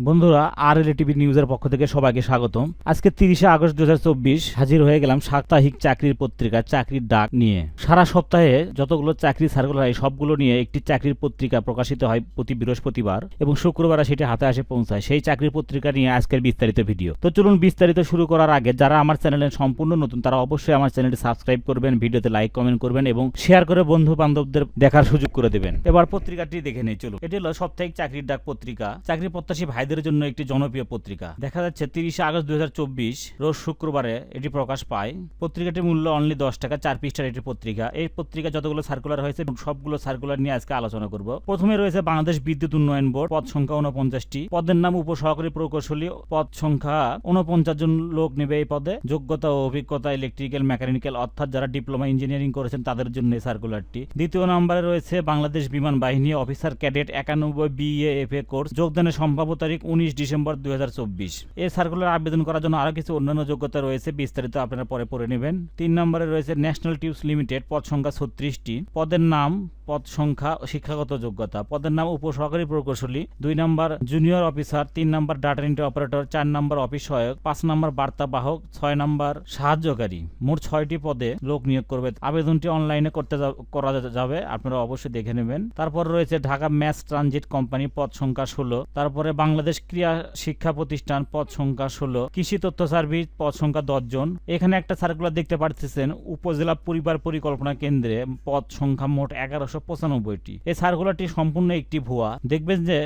বন্ধুরা RLA TV নিউজের পক্ষ থেকে সবাইকে স্বাগতম। আজকে 30শে আগস্ট 2024 হাজির হয়ে গেলাম সাপ্তাহিক চাকরির পত্রিকা চাকরির ডাক নিয়ে। সারা সপ্তাহে যতগুলো চাকরি সার্কুলার হয় সবগুলো নিয়ে একটি চাকরির পত্রিকা প্রকাশিত হয় প্রতি বৃহস্পতিবার এবং শুক্রবার সেটি হাতে আসে পৌঁছায়। সেই চাকরির পত্রিকা নিয়ে আজকের বিস্তারিত ভিডিও। তো চলুন বিস্তারিত শুরু করার আগে যারা আমার চ্যানেলে সম্পূর্ণ নতুন তারা অবশ্যই আমার চ্যানেলটি সাবস্ক্রাইব করবেন, ভিডিওতে লাইক কমেন্ট করবেন এবং শেয়ার করে বন্ধু বান্ধবদের দেখার সুযোগ করে দেবেন। এবার পত্রিকাটি দেখে নেই চলুন। এটি হলো সাপ্তাহিক চাকরির ডাক পত্রিকা। চাকরি প্রত্যাশী ভাইদের জন্য একটি জনপ্রিয় পত্রিকা। দেখা যাচ্ছে 30শে আগস্ট 2024 রোজ শুক্রবারে এটি প্রকাশ পায়। পত্রিকাটির মূল্য অনলি 10 টাকা, 4 পৃষ্ঠার একটি পত্রিকা। এই পত্রিকা যতগুলো সার্কুলার হয়েছে এবং সবগুলো সার্কুলার নিয়ে আজকে আলোচনা করব। প্রথমে রয়েছে বাংলাদেশ বিদ্যুৎ উন্নয়ন বোর্ড, পদ সংখ্যা 49টি, পদের নাম উপসহকারী প্রকৌশলী, পদ সংখ্যা 49 জন লোক নেবে এই পদে। যোগ্যতা ও অভিজ্ঞতা ইলেকট্রিক্যাল মেকানিক্যাল অর্থাৎ যারা ডিপ্লোমা ইঞ্জিনিয়ারিং করেছেন তাদের জন্য এই সার্কুলারটি। দ্বিতীয় নম্বরে রয়েছে বাংলাদেশ বিমান বাহিনী অফিসার ক্যাডেট 91 BAFA কোর্স, যোগদানের সম্ভাব্য তারিখ 19 ডিসেম্বর 2024। এই সার্কুলার আবেদন করার জন্য আরো কিছু অন্যান্য যোগ্যতা রয়েছে, বিস্তারিত আপনারা পরে পড়ে নেবেন। 3 নম্বরে রয়েছে ন্যাশনাল টিউবস লিমিটেড, পদ সংখ্যা 36টি, পদের নাম, পদ সংখ্যা, শিক্ষাগত যোগ্যতা। পদের নাম উপসহকারী প্রকৌশলী, 2 নম্বর জুনিয়র অফিসার, 3 নম্বর ডাটা এন্ট্রি অপারেটর, 4 নম্বর অফিস সহায়ক, 5 নম্বর বার্তা বাহক, 6 নম্বর সাহায্যকারী। মোট 6টি পদে লোক নিয়োগ করবে। আবেদনটি অনলাইনে করা যাবে, আপনারা অবশ্যই দেখে নেবেন। তারপর রয়েছে ঢাকা ম্যাস ট্রানজিট কোম্পানি, পদ সংখ্যা 16। তারপরে বাংলাদেশ ক্রিয়া শিক্ষা প্রতিষ্ঠান, পদ সংখ্যা 16। কৃষি তথ্য সার্ভিস, পদ সংখ্যা 10 জন। এখানে একটা সার্কুলার দেখতে পাচ্ছেন উপজেলা পরিবার পরিকল্পনা কেন্দ্রে, পদ সংখ্যা মোট 1195টি। এই সার্কুলারটি সম্পূর্ণ একটি ভুয়া। দেখবেন যে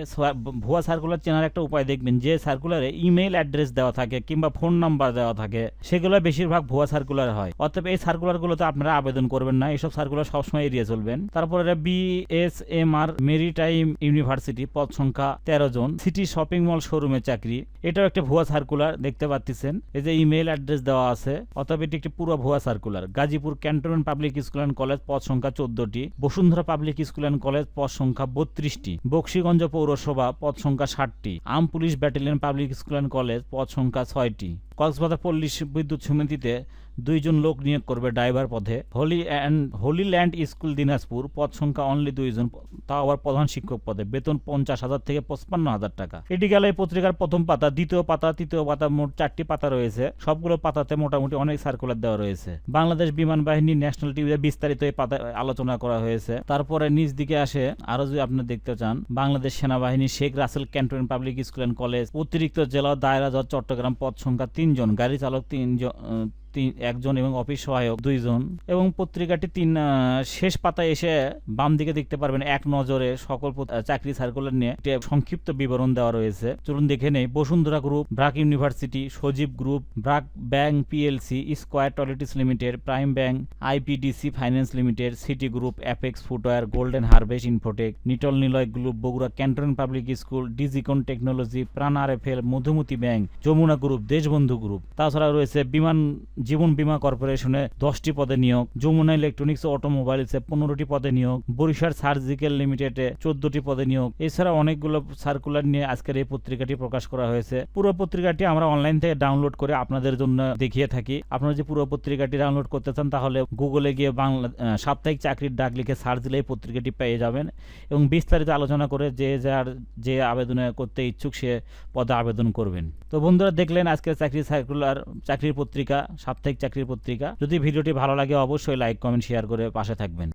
ভুয়া সার্কুলার চেনার একটা উপায় দেখবেন, যে সার্কুলারে ইমেইল অ্যাড্রেস দেওয়া থাকে কিংবা ফোন নাম্বার দেওয়া থাকে সেগুলো বেশিরভাগ ভুয়া সার্কুলার হয়। অতএব এই সার্কুলারগুলোতে আপনারা আবেদন করবেন না, এইসব সার্কুলার সবসময় এড়িয়ে চলবেন। তারপরে BSMR মেরিটাইম ইউনিভার্সিটি, পদ সংখ্যা 13 জন, সিটি শপিং মল শোরুমে চাকরি। এটাও একটা ভুয়া সার্কুলার দেখতে পাচ্ছেন, এই যে ইমেইল অ্যাড্রেস দেওয়া আছে, অতএব এটি একটি পুরো ভুয়া circular. Gazipur cantonment public school and college, পদ সংখ্যা 14টি, Bashundhara public school and college, পদ সংখ্যা 32টি, বক্সিগঞ্জ পৌরসভা, পদ সংখ্যা 60টি, arm police battalion public school and college, পদ সংখ্যা 6টি। কক্সবাজার পল্লী বিদ্যুৎ সমিতিতে 2 জন লোক নিয়োগ করবে ড্রাইভার পদে। হোলি ল্যান্ড স্কুল দিনাজপুর, পদ সংখ্যা অনলি 2 জন, তাও আবার প্রধান শিক্ষক পদে, বেতন 50,000 থেকে 55,000 টাকা। এটি গেল এই পত্রিকার প্রথম পাতা। দ্বিতীয় পাতা, তৃতীয় পাতা, মোট 4টি পাতা রয়েছে। সবগুলো পাতাতে মোটামুটি অনেক সার্কুলার দেওয়া রয়েছে। বাংলাদেশ বিমান বাহিনী ন্যাশনাল টিভিতে বিস্তারিত এই পাতা আলোচনা করা হয়েছে। তারপরে নিচ দিকে আসে আরো যদি আপনি দেখতে চান, বাংলাদেশ সেনাবাহিনী Sheikh Russell cantonment public school and college, অতিরিক্ত জেলা দায়রা জজ চট্টগ্রাম, পদ সংখ্যা 3 জন, গাড়ি চালক 1 জন এবং অফিস সহায়ক 2 জন। এবং পত্রিকাটি শেষ পাতায় এসে বাম দিকে দেখতে পারবেন এক নজরে সকল চাকরি সার্কুলার নিয়ে সংক্ষিপ্ত বিবরণ দেওয়া রয়েছে। চলুন দেখে নেই। Bashundhara group, BRAC university, Sajeeb group, BRAC bank PLC, square toiletries limited, prime bank, IPDC finance limited, city group, apex footwear, golden harvest infotech, Nitol Niloy group, Bogura cantonment public school, Digicon technology, Pran RFL, Madhumati bank, Jamuna group, Deshbandhu group. তাছাড়া রয়েছে জীবন বীমা কর্পোরেশনে 10টি পদে নিয়োগ, যমুনা ইলেকট্রনিক্স ও অটোমোবাইলসে 15টি পদে নিয়োগ, Barishal surgical লিমিটেডে 14টি পদে নিয়োগ। এছাড়া অনেকগুলো সার্কুলার নিয়ে আজকের এই পত্রিকাটি প্রকাশ করা হয়েছে। পুরো পত্রিকাটি আমরা অনলাইন থেকে ডাউনলোড করে আপনাদের জন্য দেখিয়ে থাকি। আপনারা যে পুরো পত্রিকাটি ডাউনলোড করতে চান তাহলে গুগলে গিয়ে বাংলা সাপ্তাহিক চাকরির ডাক লিখে সার্চ দিলে এই পত্রিকাটি পেয়ে যাবেন এবং বিস্তারিত আলোচনা করে যে আবেদন করতে ইচ্ছুক সে পদে আবেদন করবেন। তো বন্ধুরা দেখলেন আজকের চাকরির পত্রিকা, সাপ্তাহিক চাকরির পত্রিকা। যদি ভিডিওটি ভালো লাগে অবশ্যই লাইক কমেন্ট শেয়ার করে পাশে থাকবেন।